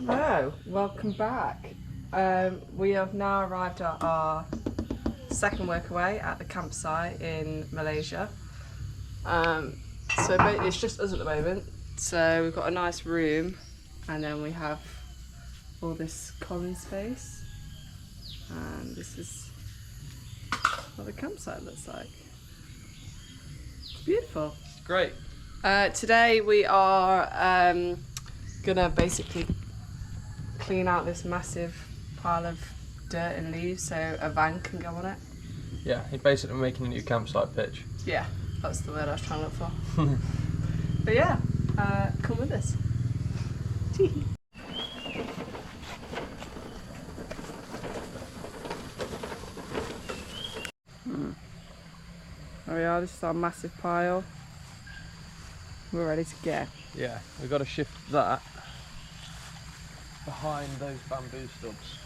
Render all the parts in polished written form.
Hello, welcome back. We have now arrived at our second workaway at the campsite in Malaysia. So it's just us at the moment. So we've got a nice room, and then we have all this common space. And this is what the campsite looks like. It's beautiful. It's great. Today we are gonna basically clean out this massive pile of dirt and leaves so a van can go on it. Yeah, you're basically making a new campsite pitch. Yeah, that's the word I was trying to look for. But yeah, come with us. There we are, this is our massive pile. We're ready to go. Yeah, we've got to shift that behind those bamboo stubs,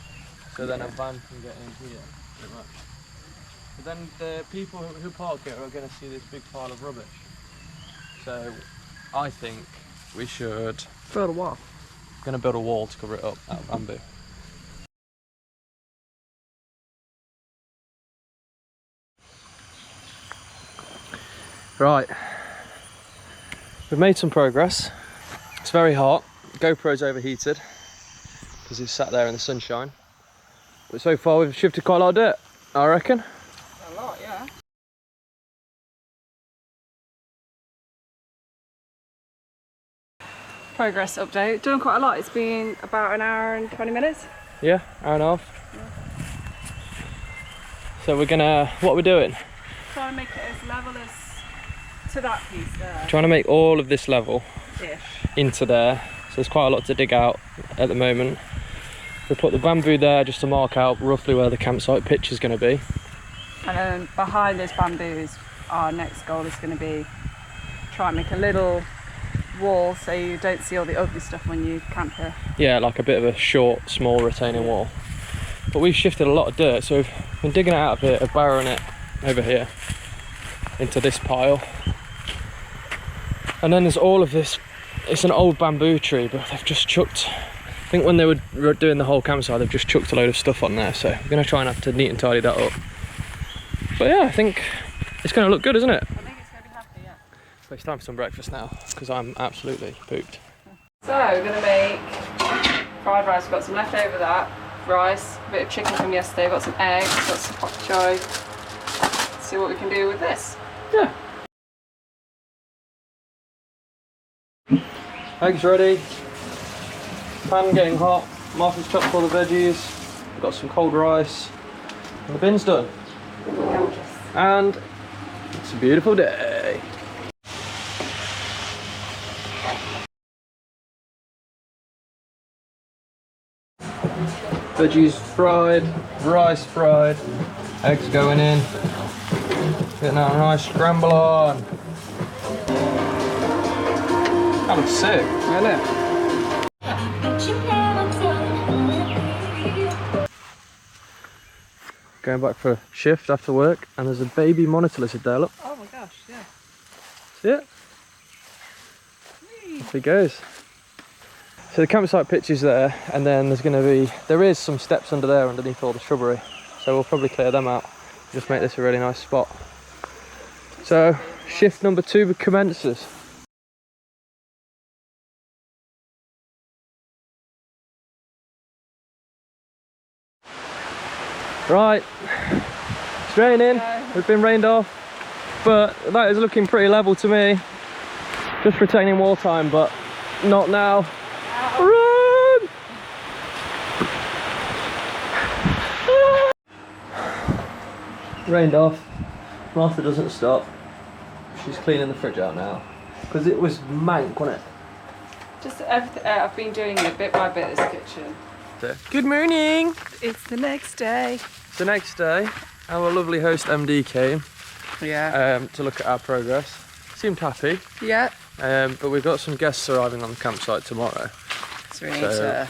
so then a van can get in here, pretty much. But then the people who park here are going to see this big pile of rubbish. So I think we should Build a wall. going to build a wall to cover it up out of bamboo. Right, we've made some progress. It's very hot. GoPro's overheated because it's sat there in the sunshine. But so far we've shifted quite a lot of dirt, I reckon. A lot, yeah. Progress update. Doing quite a lot. It's been about an hour and 20 minutes. Yeah, hour and a half. Yeah. So we're gonna, what we're doing? Trying to make it as level as to that piece there. Trying to make all of this level Ish. into there. So there's quite a lot to dig out at the moment. We put the bamboo there just to mark out roughly where the campsite pitch is going to be. And then behind those bamboos, our next goal is going to be try and make a little wall so you don't see all the ugly stuff when you camp here. Yeah, like a bit of a short, small retaining wall. But we've shifted a lot of dirt, so we've been digging it out of here, barrowing it over here into this pile. And then there's all of this, it's an old bamboo tree, but they've just chucked, I think when they were doing the whole campsite, they've just chucked a load of stuff on there, so we're going to try and have to neat and tidy that up. But yeah, I think it's going to look good, isn't it? I think it's going to be happy, yeah. So it's time for some breakfast now, because I'm absolutely pooped. So we're going to make fried rice. We've got some leftover that, rice, a bit of chicken from yesterday, got some eggs, got some hot choy. Let's see what we can do with this. Yeah. Eggs ready, pan getting hot, Martha's chopped all the veggies, we've got some cold rice, and the bin's done. And it's a beautiful day. Veggies fried, rice fried, eggs going in, getting that nice scramble on. That looks sick, isn't it? Going back for a shift after work, and there's a baby monitor lizard there, look. Oh my gosh, yeah. See it? Off he goes. So the campsite pitch is there, and then there is some steps under there underneath all the shrubbery. So we'll probably clear them out, just make this a really nice spot. So shift number 2 commences. Right, it's raining, we've been rained off, but that is looking pretty level to me. Just retaining wall time, but not now. Run! Rained off, Martha doesn't stop. She's cleaning the fridge out now, because it was mank, wasn't it? Just everything, I've been doing it bit by bit, this kitchen. Good morning! It's the next day. The next day, our lovely host MD came to look at our progress. Seemed happy. Yeah. But we've got some guests arriving on the campsite tomorrow. So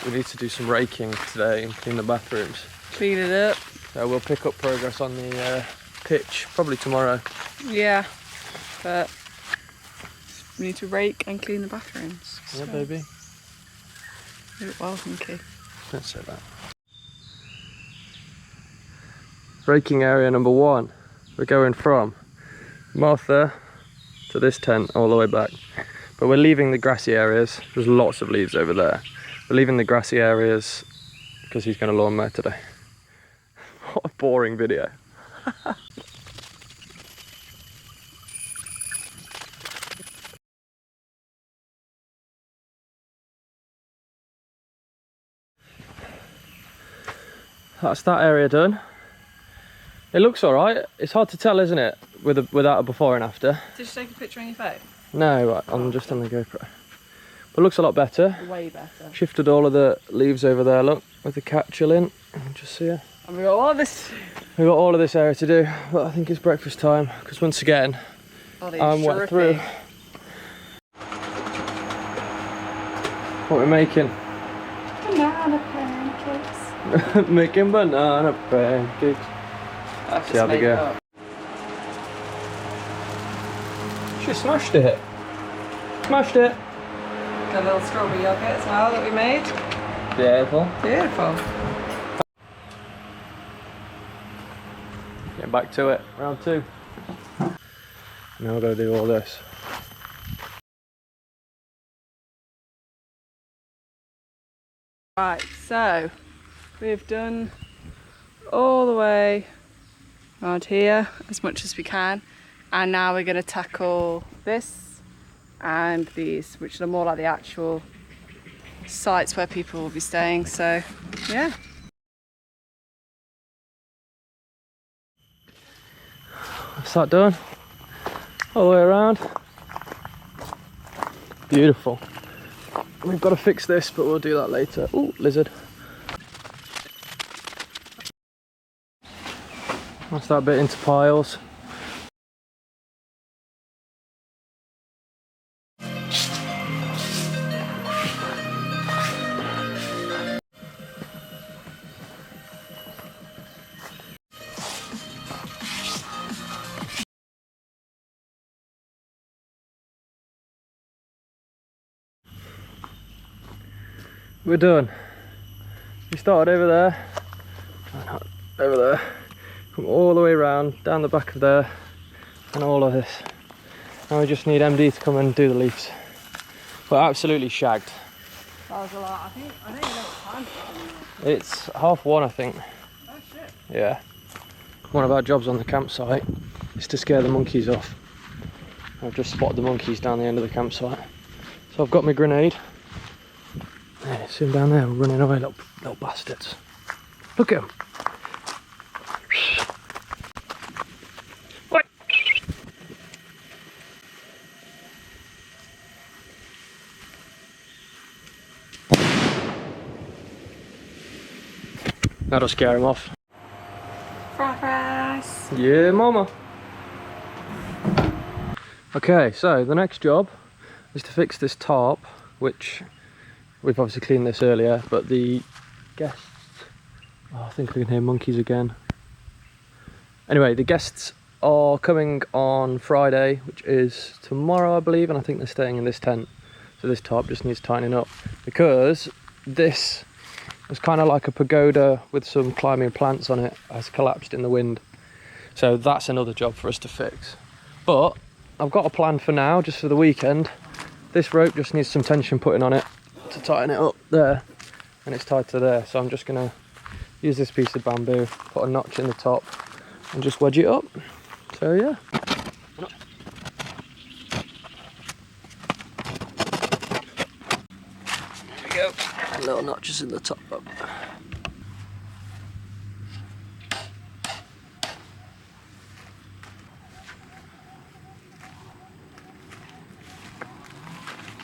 we need to do some raking today and clean the bathrooms. Clean it up. So we'll pick up progress on the pitch probably tomorrow. Yeah, but we need to rake and clean the bathrooms. Yeah, baby. Well, thank you. Let's say that. Raking area number 1. We're going from Martha to this tent all the way back. But we're leaving the grassy areas. There's lots of leaves over there. We're leaving the grassy areas because he's going to lawn mow today. What a boring video. That's that area done. It looks alright. It's hard to tell, isn't it, without a before and after. Did you take a picture on your phone? No, I'm just on the GoPro. But it looks a lot better. Way better. Shifted all of the leaves over there, look, with the cat chilling. Just see her. And we got all this. We've got all of this area to do, but I think it's breakfast time, because once again, I'm wet through. What we're making? Banana pancakes. Making banana pancakes. See how they go. She smashed it. Smashed it. Got a little strawberry yogurt as well that we made. Beautiful. Beautiful. Getting back to it. Round 2. Now we're going to do all this. Right, so we've done all the way around here as much as we can, and now we're going to tackle this and these, which are more like the actual sites where people will be staying. So yeah, That's that done. All the way around. Beautiful. We've got to fix this, but we'll do that later. Ooh, lizard. That's that bit into piles. We're done. We started over there, over there, come all the way around, down the back of there, and all of this. Now we just need MD to come and do the leaves. We're absolutely shagged. that was a lot. I don't even know what time it is. It's 1:30, I think. Oh shit. Yeah. One of our jobs on the campsite is to scare the monkeys off. I've just spotted the monkeys down the end of the campsite. So I've got my grenade. Yeah, see them down there running away, little bastards. Look at them. What? That'll scare them off. Fried rice. Yeah, mama. Okay, so the next job is to fix this tarp, which we've obviously cleaned this earlier, but the guests, oh, I think we can hear monkeys again. Anyway, the guests are coming on Friday, which is tomorrow, I believe, and I think they're staying in this tent. So this tarp just needs tightening up, because this was kind of like a pagoda with some climbing plants on it, has collapsed in the wind. So that's another job for us to fix. But I've got a plan for now, just for the weekend. This rope just needs some tension putting on it to tighten it up there, and it's tied to there. So I'm just going to use this piece of bamboo, put a notch in the top, and just wedge it up. So yeah. There we go. Little notches in the top.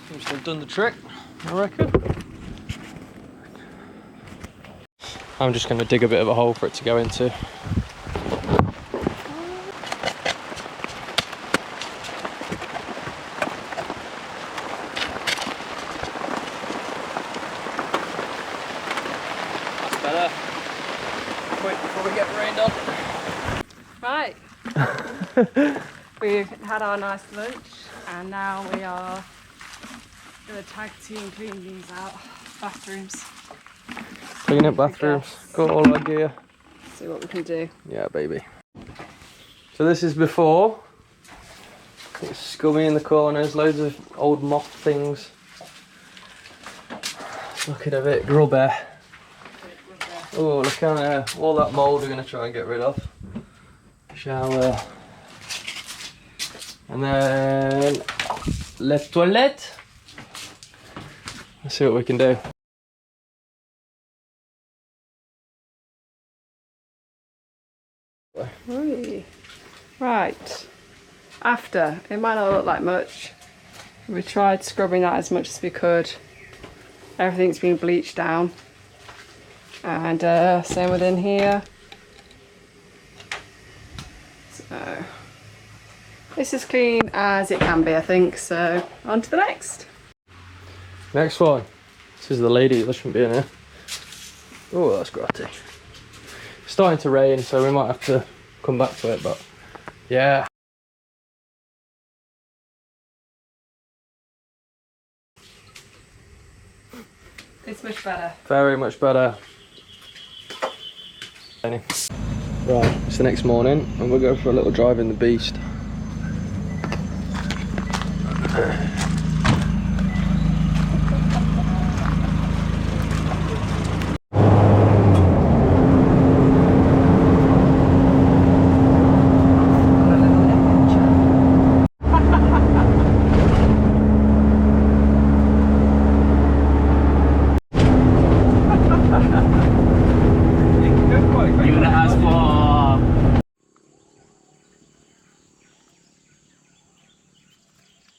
Seems to have done the trick, I reckon. I'm just going to dig a bit of a hole for it to go into. That's better. Quick before we get rained on. Right. We've had our nice lunch, and now we are going to tag team clean these out. Bathrooms. Clean up bathrooms. Got all our gear. See what we can do. Yeah, baby. So this is before. It's scummy in the corners, loads of old moth things. It's looking a bit grubby. Oh, look down there. All that mould we're going to try and get rid of. Shower. And then les toilettes. Let's see what we can do. Right. After, it might not look like much. We tried scrubbing that as much as we could. Everything's been bleached down. And same within here. So this is clean as it can be, I think. So on to the next. Next one. This is the lady that shouldn't be in here. Oh, that's grotty. It's starting to rain, so we might have to come back to it, but yeah. It's much better. Very much better. Right, it's the next morning and we'll go for a little drive in the beast.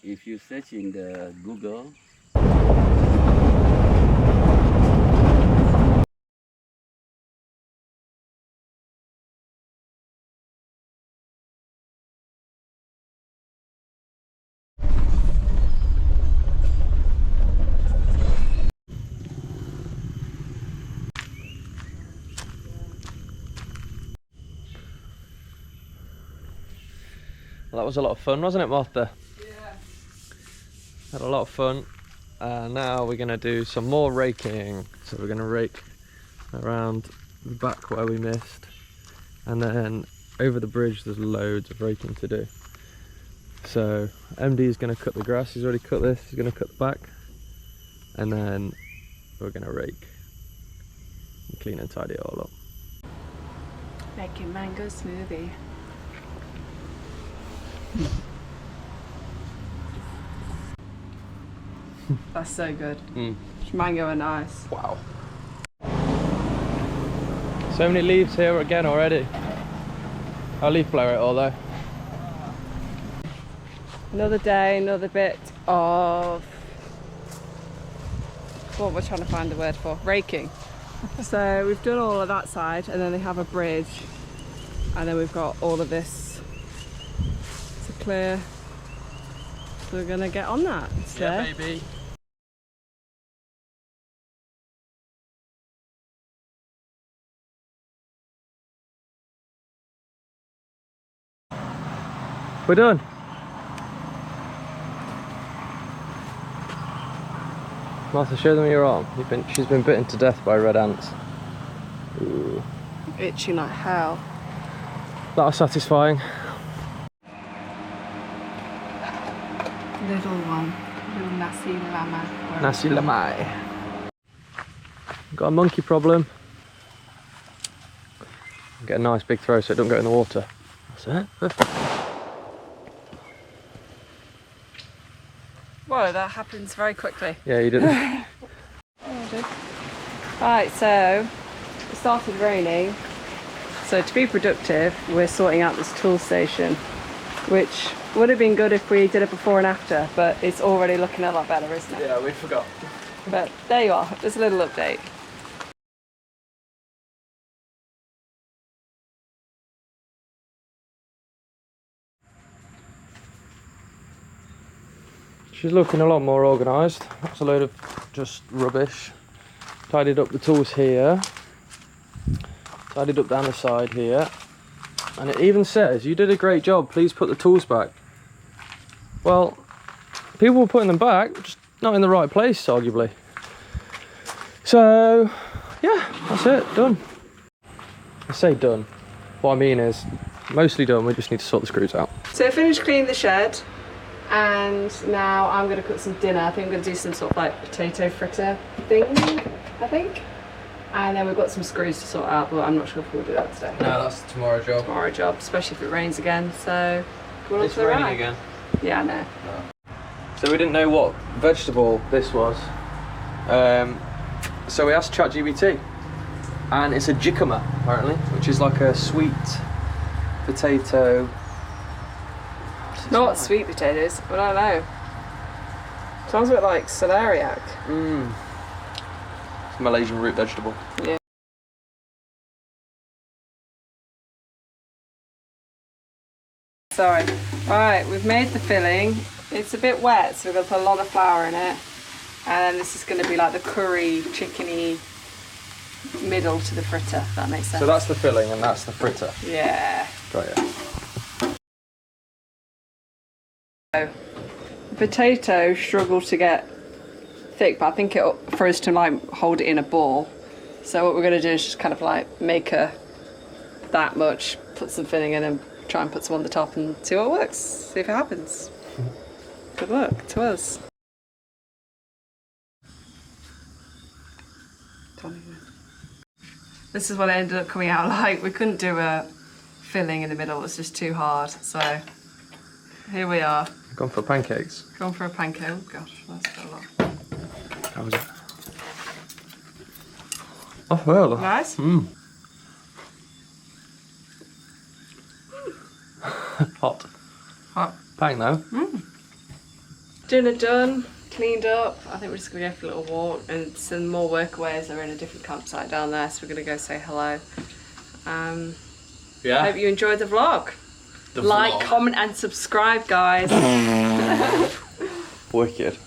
If you search in the Google, Well, that was a lot of fun, wasn't it, Martha? Yeah. Had a lot of fun. Now we're going to do some more raking. So we're going to rake around the back where we missed. And then over the bridge there's loads of raking to do. So MD is going to cut the grass. He's already cut this. He's going to cut the back. And then we're going to rake and clean and tidy it all up. Making mango smoothie. That's so good. Mango and ice. Wow. So many leaves here again already. I'll leaf blower it all though. Another day, another bit of what we're trying to find the word for, raking. So we've done all of that side and then they have a bridge and then we've got all of this to clear. So we're gonna get on that. So. Yeah, baby. We're done. Martha, show them your arm. She's been bitten to death by red ants. Ooh. Itching like hell. That was satisfying. Little one. Little nasi lama. Nasi lamai. Got a monkey problem. Get a nice big throw so it don't go in the water. That's it. Whoa, that happens very quickly. Yeah, you didn't. Right, so it started raining. So to be productive, we're sorting out this tool station, which would have been good if we did it before and after, but it's already looking a lot better, isn't it? Yeah, we forgot. But there you are, just a little update. She's looking a lot more organised. That's a load of just rubbish. Tidied up the tools here. Tidied up down the side here. And it even says, you did a great job, please put the tools back. Well, people were putting them back, just not in the right place, arguably. So, yeah, that's it, done. I say done. What I mean is, mostly done, we just need to sort the screws out. So I finished cleaning the shed, and now I'm going to cook some dinner. I think I'm going to do some sort of like potato fritter thing, I think. And then we've got some screws to sort out, but I'm not sure if we'll do that today. No, that's tomorrow's job. Tomorrow job, especially if it rains again. So, go on It's to the raining ride. again. Yeah, I know. So we didn't know what vegetable this was. So we asked ChatGPT, and it's a jicama apparently, which is like a sweet potato. Not sweet potatoes, but I don't know. Sounds a bit like celeriac. It's a Malaysian root vegetable. Yeah. Sorry. Right, we've made the filling. It's a bit wet, so we're going to put a lot of flour in it. And then this is going to be like the curry, chickeny middle to the fritter, if that makes sense. So that's the filling and that's the fritter. Yeah. Got ya. So, the potato struggled to get thick, but I think for us to like hold it in a ball. So what we're going to do is just kind of like make her that much, put some filling in and try and put some on the top and see what works, see if it happens. Good luck to us. This is what it ended up coming out like. We couldn't do a filling in the middle, it was just too hard. So here we are. Gone for pancakes. Going for a pancake. Oh gosh, that's got a lot. How was it? Oh well. Nice? Hot. Hot. Bang though. Dinner done, cleaned up. I think we're just gonna go for a little walk, and some more workaways are in a different campsite down there, so we're gonna go say hello. Yeah. Hope you enjoyed the vlog. Like, comment and subscribe, guys. Wicked.